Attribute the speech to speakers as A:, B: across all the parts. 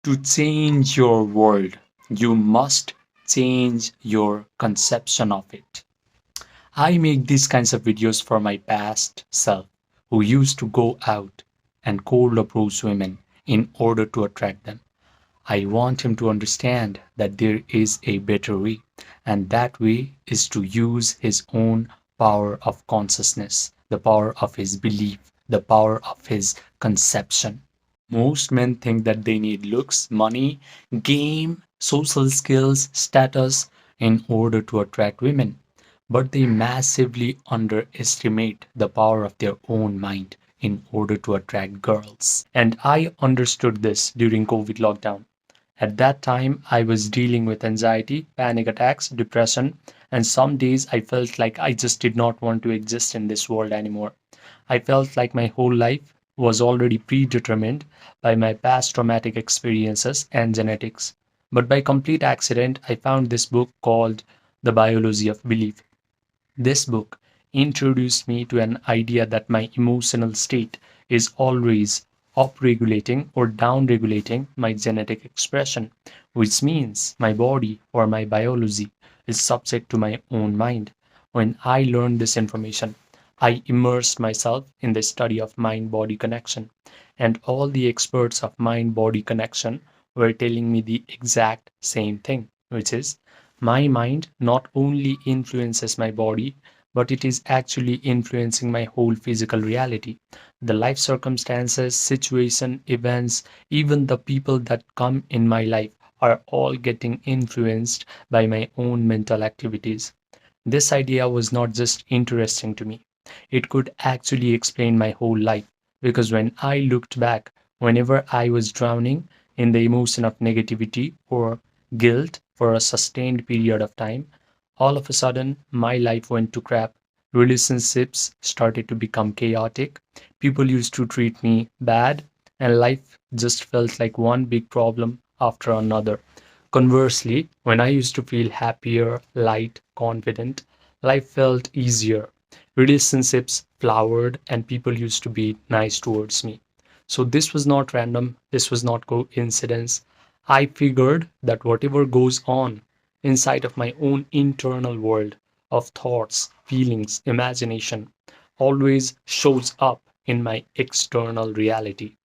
A: To change your world, you must change your conception of it. I make these kinds of videos for my past self who used to go out and cold approach women in order to attract them. I want him to understand that there is a better way, and that way is to use his own power of consciousness, the power of his belief, the power of his conception. Most men think that they need looks, money, game, social skills, status in order to attract women, but they massively underestimate the power of their own mind in order to attract girls. And I understood this during COVID lockdown. At that time, I was dealing with anxiety, panic attacks, depression, and some days I felt like I just did not want to exist in this world anymore. I felt like my whole life was already predetermined by my past traumatic experiences and genetics. But by complete accident, I found this book called The Biology of Belief. This book introduced me to an idea that my emotional state is always up-regulating or down-regulating my genetic expression, which means my body or my biology is subject to my own mind. When I learned this information, I immersed myself in the study of mind-body connection, and all the experts of mind-body connection were telling me the exact same thing, which is my mind not only influences my body, but it is actually influencing my whole physical reality. The life circumstances, situation, events, even the people that come in my life are all getting influenced by my own mental activities. This idea was not just interesting to me, it could actually explain my whole life. Because when I looked back, whenever I was drowning in the emotion of negativity or guilt for a sustained period of time, all of a sudden my life went to crap. Relationships started to become chaotic. People used to treat me bad, and life just felt like one big problem after another. Conversely, when I used to feel happier, light, confident, life felt easier. Relationships flowered and people used to be nice towards me. So this was not random, this was not coincidence. I figured that whatever goes on inside of my own internal world of thoughts, feelings, imagination always shows up in my external reality.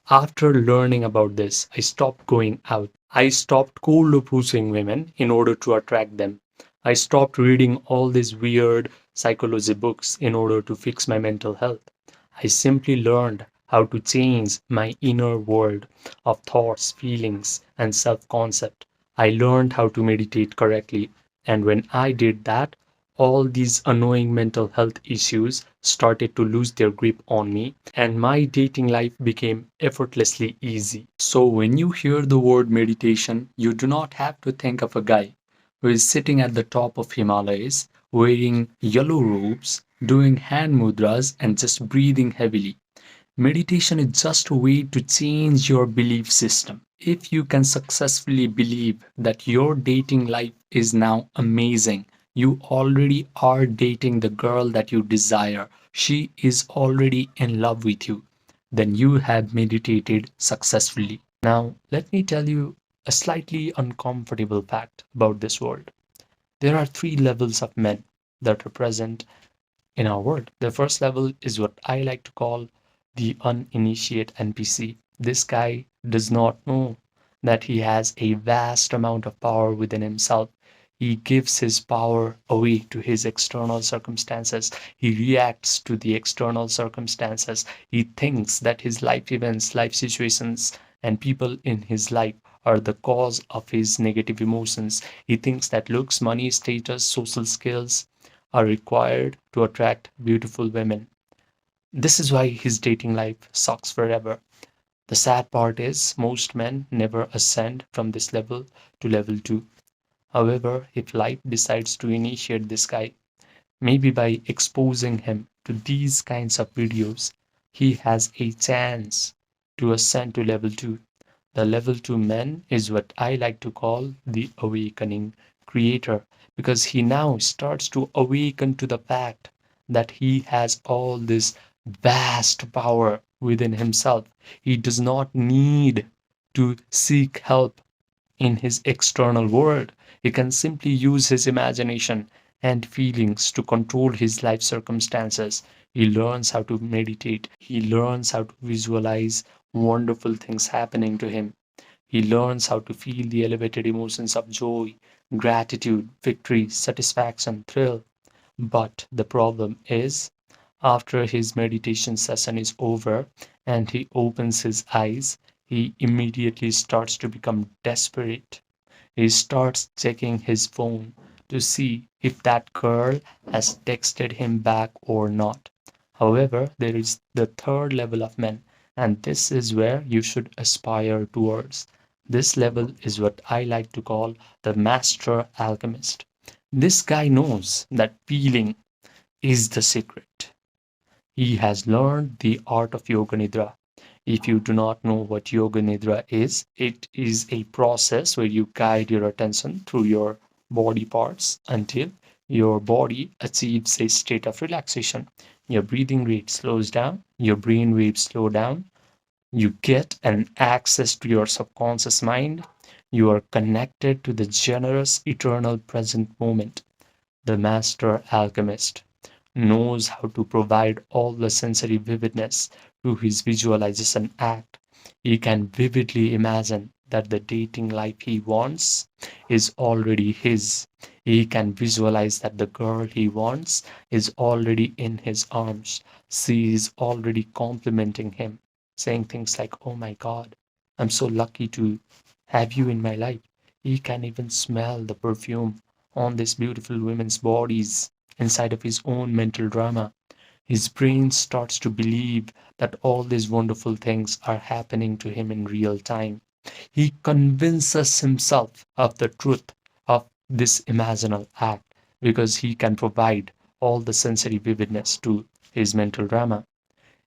A: After learning about this, I stopped going out. I stopped cold approaching women in order to attract them. I stopped reading all these weird psychology books in order to fix my mental health. I simply learned how to change my inner world of thoughts, feelings, and self concept. I learned how to meditate correctly. And when I did that, all these annoying mental health issues started to lose their grip on me, and my dating life became effortlessly easy. So, when you hear the word meditation, you do not have to think of a guy who is sitting at the top of Himalayas, wearing yellow robes, doing hand mudras, and just breathing heavily. Meditation is just a way to change your belief system. If you can successfully believe that your dating life is now amazing, you already are dating the girl that you desire, she is already in love with you, then you have meditated successfully. Now, let me tell you a slightly uncomfortable fact about this world. There are three levels of men that are present in our world. The first level is what I like to call the uninitiate NPC. This guy does not know that he has a vast amount of power within himself. He gives his power away to his external circumstances. He reacts to the external circumstances. He thinks that his life events, life situations, and people in his life are the cause of his negative emotions. He thinks that looks, money, status, social skills are required to attract beautiful women. This is why his dating life sucks forever. The sad part is, most men never ascend from this level to level 2. However, if life decides to initiate this guy, maybe by exposing him to these kinds of videos, he has a chance to ascend to level 2. The level 2 man is what I like to call the awakening creator, because he now starts to awaken to the fact that he has all this vast power within himself. He does not need to seek help in his external world. He can simply use his imagination and feelings to control his life circumstances. He learns how to meditate. He learns how to visualize wonderful things happening to him. He learns how to feel the elevated emotions of joy, gratitude, victory, satisfaction, thrill. But the problem is, after his meditation session is over and he opens his eyes, he immediately starts to become desperate. He starts checking his phone to see if that girl has texted him back or not. However, there is the third level of men, and this is where you should aspire towards. This level is what I like to call the master alchemist. This guy knows that feeling is the secret. He has learned the art of Yoga Nidra. If you do not know what Yoga Nidra is, it is a process where you guide your attention through your body parts until your body achieves a state of relaxation. Your breathing rate slows down, your brain waves slow down, you get an access to your subconscious mind, you are connected to the generous, eternal present moment. The master alchemist knows how to provide all the sensory vividness to his visualization act. He can vividly imagine that the dating life he wants is already his. He can visualize that the girl he wants is already in his arms. She is already complimenting him, saying things like, "Oh my God, I'm so lucky to have you in my life." He can even smell the perfume on these beautiful women's bodies inside of his own mental drama. His brain starts to believe that all these wonderful things are happening to him in real time. He convinces himself of the truth of this imaginal act because he can provide all the sensory vividness to his mental drama.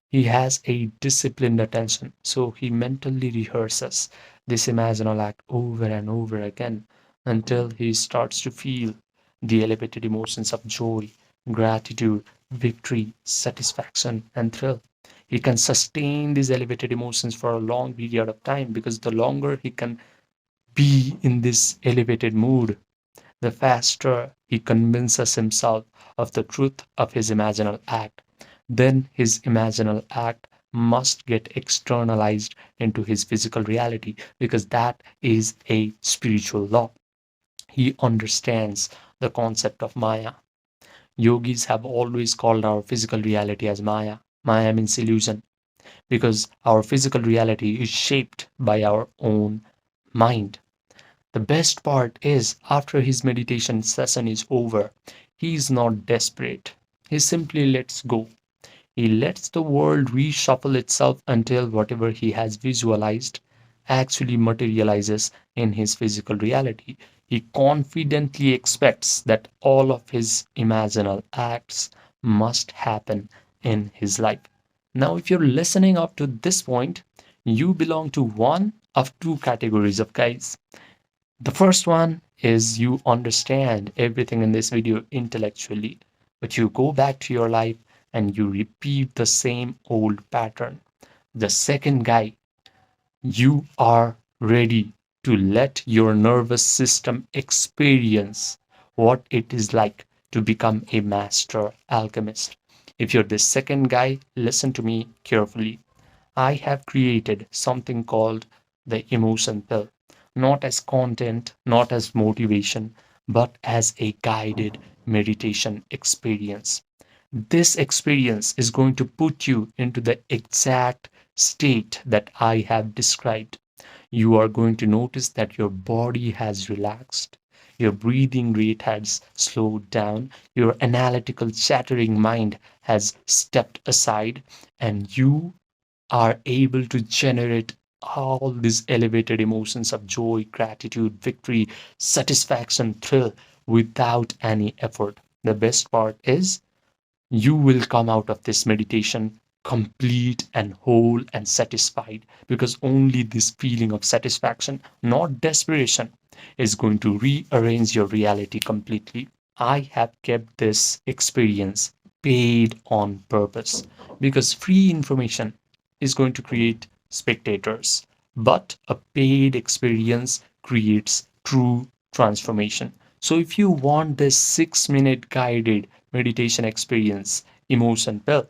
A: He has a disciplined attention, so he mentally rehearses this imaginal act over and over again until he starts to feel the elevated emotions of joy, gratitude, victory, satisfaction, and thrill. He can sustain these elevated emotions for a long period of time because the longer he can be in this elevated mood, the faster he convinces himself of the truth of his imaginal act. Then his imaginal act must get externalized into his physical reality because that is a spiritual law. He understands the concept of Maya. Yogis have always called our physical reality as Maya. Maya means illusion because our physical reality is shaped by our own mind. The best part is, after his meditation session is over, he is not desperate. He simply lets go. He lets the world reshuffle itself until whatever he has visualized actually materializes in his physical reality. He confidently expects that all of his imaginal acts must happen in his life. Now, if you're listening up to this point, you belong to one of two categories of guys. The first one is you understand everything in this video intellectually, but you go back to your life and you repeat the same old pattern. The second guy, you are ready to let your nervous system experience what it is like to become a master alchemist. If you're the second guy, listen to me carefully. I have created something called the emotion pill, not as content, not as motivation, but as a guided meditation experience. This experience is going to put you into the exact state that I have described. You are going to notice that your body has relaxed, your breathing rate has slowed down, your analytical, chattering mind has stepped aside, and you are able to generate all these elevated emotions of joy, gratitude, victory, satisfaction, thrill without any effort. The best part is you will come out of this meditation complete and whole and satisfied because only this feeling of satisfaction, not desperation, is going to rearrange your reality completely. I have kept this experience paid on purpose because free information is going to create spectators, but a paid experience creates true transformation. So if you want this 6-minute guided meditation experience, emotion pill,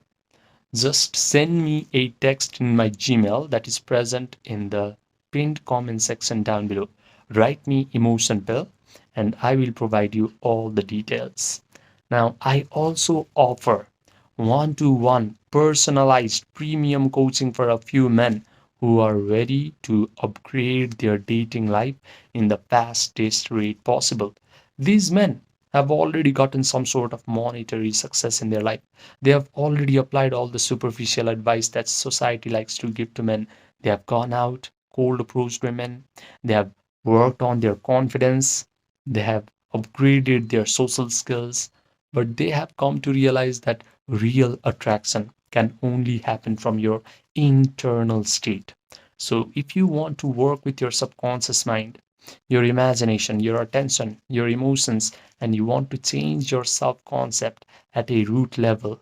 A: just send me a text in my Gmail that is present in the pinned comment section down below. Write me emotion pill and I will provide you all the details. Now, I also offer one-to-one personalized premium coaching for a few men who are ready to upgrade their dating life in the fastest rate possible. These men have already gotten some sort of monetary success in their life. They have already applied all the superficial advice that society likes to give to men. They have gone out, cold approached women. They have worked on their confidence. They have upgraded their social skills. But they have come to realize that real attraction can only happen from your internal state. So, if you want to work with your subconscious mind, your imagination, your attention, your emotions, and you want to change your self concept at a root level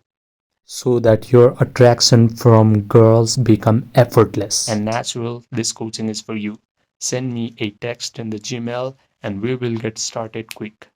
A: so that your attraction from girls become effortless and natural, this coaching is for you. Send me a text in the Gmail and we will get started quick.